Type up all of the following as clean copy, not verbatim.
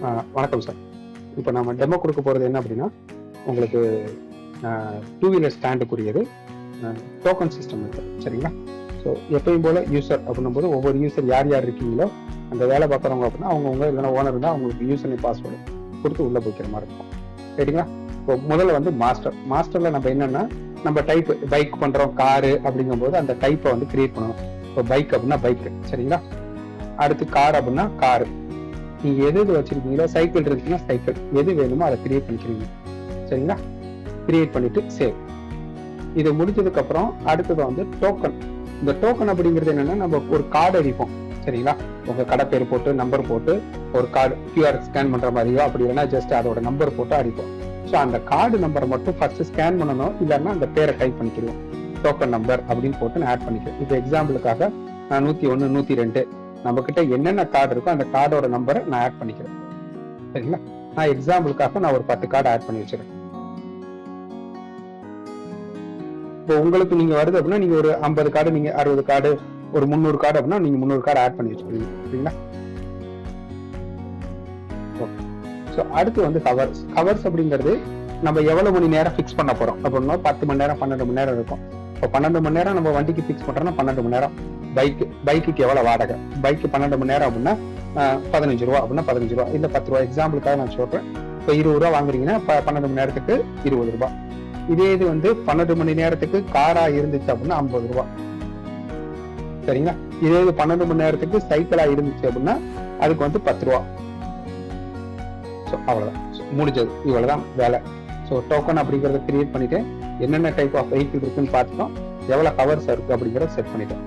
வணக்கம் சார். இப்போ நம்ம டெமோ கொடுக்க போகிறது என்ன அப்படின்னா, உங்களுக்கு டூ வீலர் ஸ்டாண்டுக்குரியது டோக்கன் சிஸ்டம் இருக்குது. சரிங்களா? ஸோ எப்பயும் போல் யூசர் அப்படின்னும் போது ஒவ்வொரு யூசர் யார் யார் இருக்கீங்களோ அந்த வேலை பார்க்குறவங்க அப்படின்னா அவங்கவுங்க இல்லைன்னா ஓனர் இருந்தால் அவங்களுக்கு யூசர் நேம் பாஸ்வேர்டு கொடுத்து உள்ளே போய்க்கிற மாதிரி இருக்கும். சரிங்களா? இப்போ முதல்ல வந்து மாஸ்டரில் நம்ம என்னென்னா நம்ம டைப் பைக் பண்ணுறோம், காரு அப்படிங்கும்போது அந்த டைப்பை வந்து கிரியேட் பண்ணணும். இப்போ பைக் அப்படின்னா பைக்கு. சரிங்களா? அடுத்து கார் அப்படின்னா காரு. நீங்க எது வச்சிருக்கீங்களோ, சைக்கிள் இருக்குன்னா சைக்கிள், எது வேணுமோ அதை கிரியேட் பண்ணிக்கிறீங்க. சரிங்களா? கிரியேட் பண்ணிட்டு சேவ். இது முடிஞ்சதுக்கு அப்புறம் அடுத்தது வந்து டோக்கன். இந்த டோக்கன் அப்படிங்கிறது என்னன்னா, நம்ம ஒரு கார்டு அடிப்போம். சரிங்களா? உங்க கடை பேர் போட்டு நம்பர் போட்டு ஒரு கார்டு கியூஆர் ஸ்கேன் பண்ற மாதிரியோ அப்படி இல்லைன்னா ஜஸ்ட் அதோட நம்பர் போட்டு அடிப்போம். ஸோ அந்த கார்டு நம்பரை மட்டும் ஃபர்ஸ்ட் ஸ்கேன் பண்ணணும், இல்லைன்னா அந்த பேரை டைப் பண்ணிக்கிறோம். டோக்கன் நம்பர் அப்படின்னு போட்டு நான் ஆட் பண்ணிக்கிறேன். இப்போ எக்ஸாம்பிளுக்காக நான் 101, 102 நம்ம கிட்ட என்னென்ன கார்டு இருக்கோ அந்த கார்டோட நம்பரை நான் ஆட் பண்ணிக்கிறேன். சரிங்களா? நான் எக்ஸாம்பிளுக்காக நான் ஒரு 10 கார்டு ஆட் பண்ணி வச்சிருக்கேன். இப்போ உங்களுக்கு நீங்க வருது அப்படின்னா நீங்க ஒரு 50 கார்டு, நீங்க 60 கார்டு, ஒரு 300 கார்டு அப்படின்னா நீங்க 300 கார்டு ஆட் பண்ணி வச்சுக்கிறீங்க. சரிங்களா? ஸோ அடுத்து வந்து கவர்ஸ் அப்படிங்கிறது நம்ம எவ்வளவு மணி நேரம் ஃபிக்ஸ் பண்ண போறோம் அப்படின்னா 10 மணி நேரம் 12 மணி நேரம் இருக்கும். இப்போ 12 மணி நேரம் நம்ம வண்டிக்கு ஃபிக்ஸ் பண்றோம்னா 12 மணி நேரம். பைக்குக்கு எவ்வளவு வாடகை? பைக்கு 12 மணி நேரம் அப்படின்னா 15 ரூபா அப்படின்னா 15 ரூபா, இல்ல 10 ரூபா. எக்ஸாம்பிளுக்காக நான் சொல்றேன். இப்போ 20 ரூபா வாங்குறீங்கன்னா 12 மணி நேரத்துக்கு 20 ரூபாய். இதே இது வந்து 12 மணி நேரத்துக்கு காரா இருந்துச்சு அப்படின்னா 50 ரூபா. சரிங்களா? இதே இது 12 மணி நேரத்துக்கு சைக்கிளா இருந்துச்சு அப்படின்னா அதுக்கு வந்து 10 ரூபா. ஸோ அவ்வளவுதான், முடிஞ்சது. இவ்வளவுதான் வேலை. ஸோ டோக்கன் அப்படிங்கிறத கிரியேட் பண்ணிட்டு என்னென்ன டைப் ஆஃப் வெஹிக்கிள் இருக்குன்னு பார்த்துட்டோம், எவ்வளவு கவர்ஸ் இருக்கு அப்படிங்கிறத செட் பண்ணிட்டோம்.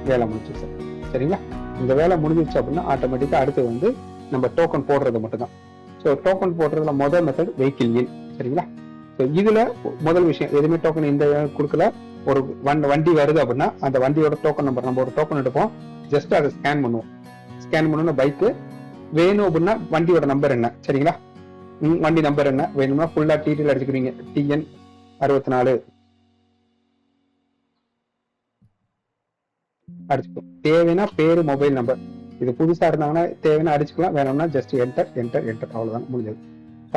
வேலை முடிஞ்சிச்சு சார். சரிங்களா? இந்த வேலை முடிஞ்சிச்சு அப்படின்னா ஆட்டோமேட்டிக்கா அடுத்து வந்து நம்ம டோக்கன் போடுறது மட்டும்தான். ஸோ டோக்கன் போடுறதுல முதல் மெத்தட் வெஹிக்கிள் இன். சரிங்களா? ஸோ இதுல முதல் விஷயம் எதுவுமே டோக்கன் இந்த கொடுக்கல. ஒரு வண்டி வருது அப்படின்னா அந்த வண்டியோட டோக்கன் நம்பர், நம்ம ஒரு டோக்கன் எடுப்போம், ஜஸ்ட் அதை ஸ்கேன் பண்ணுவோம். ஸ்கேன் பண்ணணும். பைக்கு வேணும் அப்படின்னா வண்டியோட நம்பர் என்ன? சரிங்களா? வண்டி நம்பர் என்ன வேணும்னா ஃபுல்லா டீட்டெயில் அடிச்சுக்கிறீங்க. TN 64 அடிச்சுக்கணும். தேவைன்னா பேரு, மொபைல் நம்பர். இது புதுசா இருந்தாங்கன்னா தேவைன்னா அடிச்சுக்கலாம், வேணும்னா ஜஸ்ட் என்டர் என்டர் என்டர், அவ்வளவுதான், முடிஞ்சது.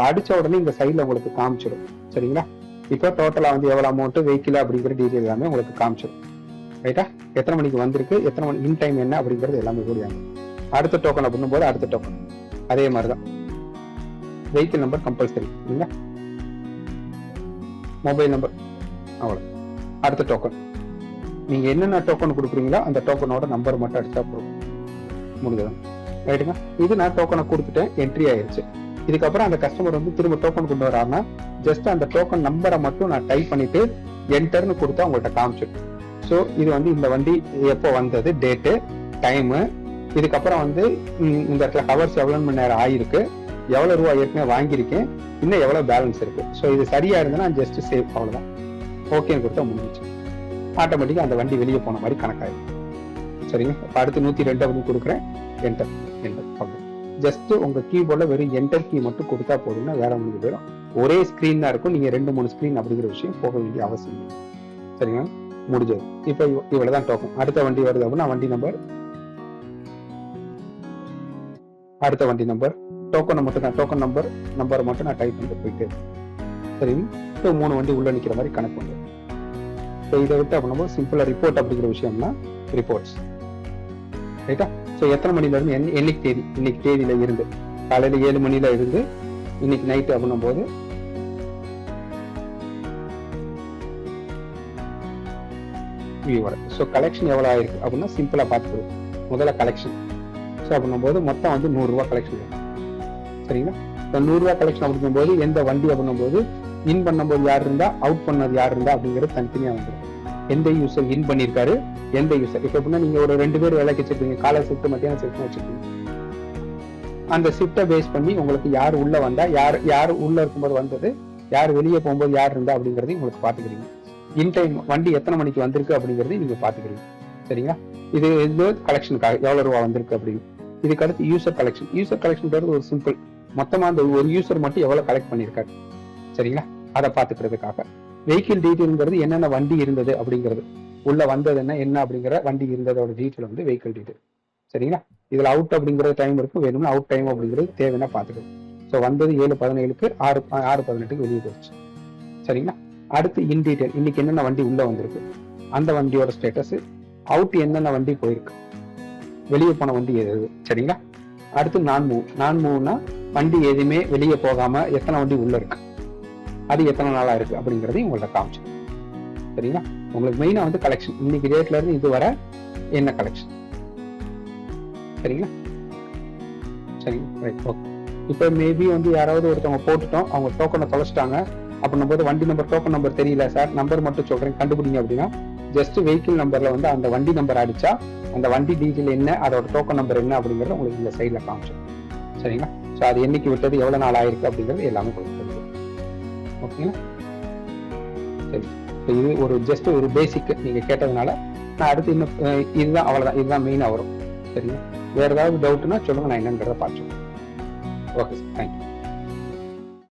அடிச்ச உடனே இந்த சைட்ல உங்களுக்கு காமிச்சிடும். சரிங்களா? இப்போ டோட்டலா வந்து எவ்வளவு அமௌண்ட் வெஹிக்கிள் அப்படிங்கிற டீட்டெயில் எல்லாமே உங்களுக்கு காமிச்சிடும். ரைட்டா? எத்தனை மணிக்கு வந்திருக்கு, எத்தனை மணி, இன் டைம் என்ன அப்படிங்கிறது எல்லாமே கூடியாங்க. அடுத்த டோக்கன் அப்படின்னும் போது அடுத்த டோக்கன் அதே மாதிரிதான். வெஹிக்கிள் நம்பர் கம்பல்சரி இல்லைங்களா? மொபைல் நம்பர், அவ்வளவு. அடுத்த டோக்கன் நீங்க என்னென்ன டோக்கன் கொடுக்குறீங்களோ அந்த டோக்கனோட நம்பர் மட்டும் அடிச்சா போதும், முடிஞ்சது. ரைட்டுங்க? இது நான் டோக்கனை கொடுத்துட்டேன், என்ட்ரி ஆயிருச்சு. இதுக்கப்புறம் அந்த கஸ்டமர் வந்து திரும்ப டோக்கன் கொண்டு வராருன்னா ஜஸ்ட் அந்த டோக்கன் நம்பரை மட்டும் நான் டைப் பண்ணிட்டு என்டர்னு கொடுத்தா உங்கள்கிட்ட காமிச்சிடும். ஸோ இது வந்து இந்த வண்டி எப்போ வந்தது, டேட்டு, டைமு, இதுக்கப்புறம் வந்து இந்த இடத்துல ஹவர்ஸ் எவ்வளவு மணி நேரம் ஆயிருக்கு, எவ்வளவு ரூபா ஏற்கனவே வாங்கியிருக்கேன், இன்னும் எவ்வளவு பேலன்ஸ் இருக்கு. ஸோ இது சரியா இருந்ததுன்னா ஜஸ்ட் சேவ், அவ்வளவுதான். ஓகேன்னு கொடுத்தா முடிஞ்சிச்சு. ஆட்டோமேட்டிக்கா அந்த வண்டி வெளியே போன மாதிரி கணக்காயிடும். சரிங்க? அடுத்து 102 அப்படின்னு கொடுக்குறேன், என்டர் என்டர். அவ்வளவு. ஜஸ்ட் உங்க கீபோர்ட்ல வெறும் என்டர் கீ மட்டும் கொடுத்தா போதும்னா வேற முடிஞ்சு போயிடும். ஒரே ஸ்கிரீன் தான் இருக்கும், நீங்க 2-3 ஸ்கிரீன் அப்படிங்கிற விஷயம் போக வேண்டிய அவசியம் இல்லை. சரிங்களா? முடிஞ்சது. இப்போ இவ்வளவுதான் டோக்கன். அடுத்த வண்டி வருது அப்படின்னா வண்டி நம்பர், அடுத்த வண்டி நம்பர், டோக்கன் மட்டும் தான், டோக்கன் நம்பரை மட்டும் நான் டைப் பண்ணிட்டு போயிட்டு. சரிங்க? இப்போ 3 வண்டி உள்ள நிக்கிற மாதிரி கணக்கு பண்ணுங்க. இப்போ இதை விட்டு அப்படின்னா சிம்பிளா ரிப்போர்ட் அப்படிங்கிற விஷயம்னா ரிப்போர்ட்ஸ். ரைட்டா? ஸோ எத்தனை மணில இருந்து என்னைக்கு தேதி, இன்னைக்கு தேதியில இருந்து காலையில 7 மணில இருந்து இன்னைக்கு நைட்டு அப்படின்னும் போது ஸோ கலெக்ஷன் எவ்வளவு ஆயிருக்கு அப்படின்னா சிம்பிளா பார்த்துக்கணும். முதல்ல கலெக்ஷன். ஸோ அப்படின்னும் போது மொத்தம் வந்து 100 ரூபாய் கலெக்ஷன். சரிங்களா? இப்போ 100 ரூபாய் கலெக்ஷன் அப்படிங்கும் போது எந்த வண்டி அப்படின்னும் போது இன் பண்ணும்போது யார் இருந்தா, அவுட் பண்ணது யார் இருந்தா அப்படிங்கிறது தனித்தனியா வந்துடும். எந்த யூசர் இன் பண்ணிருக்காரு, எந்த யூசர். இப்போ எப்படின்னா நீங்க ஒரு 2 பேர் வேலைக்கு வச்சிருக்கீங்க, காலை ஷிஃப்ட் மத்தியான ஷிஃப்ட் வச்சிருக்கீங்க. அந்த ஷிஃப்டை பேஸ் பண்ணி உங்களுக்கு யார் உள்ள வந்தா, யார் உள்ள இருக்கும்போது வந்தது, யார் வெளியே போகும்போது யார் இருந்தா அப்படிங்கறதையும் உங்களுக்கு பாத்துக்கிறீங்க. இன் டைம் வண்டி எத்தனை மணிக்கு வந்திருக்கு அப்படிங்கறதையும் நீங்க பாத்துக்கிறீங்க. சரிங்களா? இது கலெக்ஷனுக்காக எவ்வளவு ரூபா வந்திருக்கு அப்படின்னு. இதுக்கு அடுத்து யூசர் கலெக்ஷன். யூசர் கலெக்ஷன் ஒரு சிம்பிள், மொத்தமா அந்த ஒரு யூசர் மட்டும் எவ்வளவு கலெக்ட் பண்ணிருக்காரு. சரிங்களா? அதை பாத்துக்கிறதுக்காக. வெஹிக்கிள் டீட்டெயில்ங்கிறது என்னென்ன வண்டி இருந்தது அப்படிங்கிறது, உள்ள வந்தது என்ன அப்படிங்கிற வண்டி இருந்ததோட டீட்டெயில் வந்து வெஹிக்கிள் டீட்டெயில். சரிங்களா. இதுல அவுட் அப்படிங்கிற டைம் இருக்கும், வேணும்னா அவுட் டைம் அப்படிங்கிறது தேவைன்னா பார்த்துக்கணும். ஸோ வந்தது 7:17க்கு 6:18க்கு வெளியே போயிடுச்சு. சரிங்களா. அடுத்து இன் டீடைல், இன்னைக்கு என்னென்ன வண்டி உள்ள வந்திருக்கு, அந்த வண்டியோட ஸ்டேட்டஸ், அவுட் என்னென்ன வண்டி போயிருக்கு, வெளியே போன வண்டி எது. சரிங்களா. அடுத்து நான் மூவ்னா வண்டி எதுவுமே வெளியே போகாம எத்தனை வண்டி உள்ள இருக்கு, அது எத்தனை நாளா இருக்கு அப்படிங்கறதையும் உங்கள்ட்ட காமிச்சு. சரிங்களா. உங்களுக்கு மெயினா வந்து கலெக்ஷன், இன்னைக்கு டேட்ல இருந்து இது வர என்ன கலெக்ஷன். சரிங்களா. சரிங்க, ரைட், ஓகே. இப்போ மேபி வந்து யாராவது ஒருத்தவங்க போட்டுட்டோம், அவங்க டோக்கனை தொலைச்சிட்டாங்க அப்படின்னும் போது வண்டி நம்பர் டோக்கன் நம்பர் தெரியல சார், நம்பர் மட்டும் சொல்றேன் கண்டுபிடிங்க அப்படின்னா, ஜஸ்ட் வெஹிக்கிள் நம்பர்ல வந்து அந்த வண்டி நம்பர் அடிச்சா அந்த வண்டி டீட்டெயில் என்ன, அதோட டோக்கன் நம்பர் என்ன அப்படிங்கறது உங்களுக்கு இந்த சைட்ல காமிச்சோம். சரிங்களா. ஸோ அது என்னைக்கு விட்டது, எவ்வளவு நாள் ஆயிருக்கு அப்படிங்கிறது எல்லாமே கொடுத்துருக்கு. ஓகேங்களா. சரி, இது ஒரு ஜஸ்ட் ஒரு பேசிக் நீங்க கேட்டதுனால நான் அடுத்து இன்னும் இதுதான், அவ்வளவுதான், இதுதான் மெயினா வரும். சரிங்களா. வேற ஏதாவது டவுட்னா சொல்லுங்க, நான் என்னன்றதை பார்த்துக்கோங்க. Okay sir, thank you.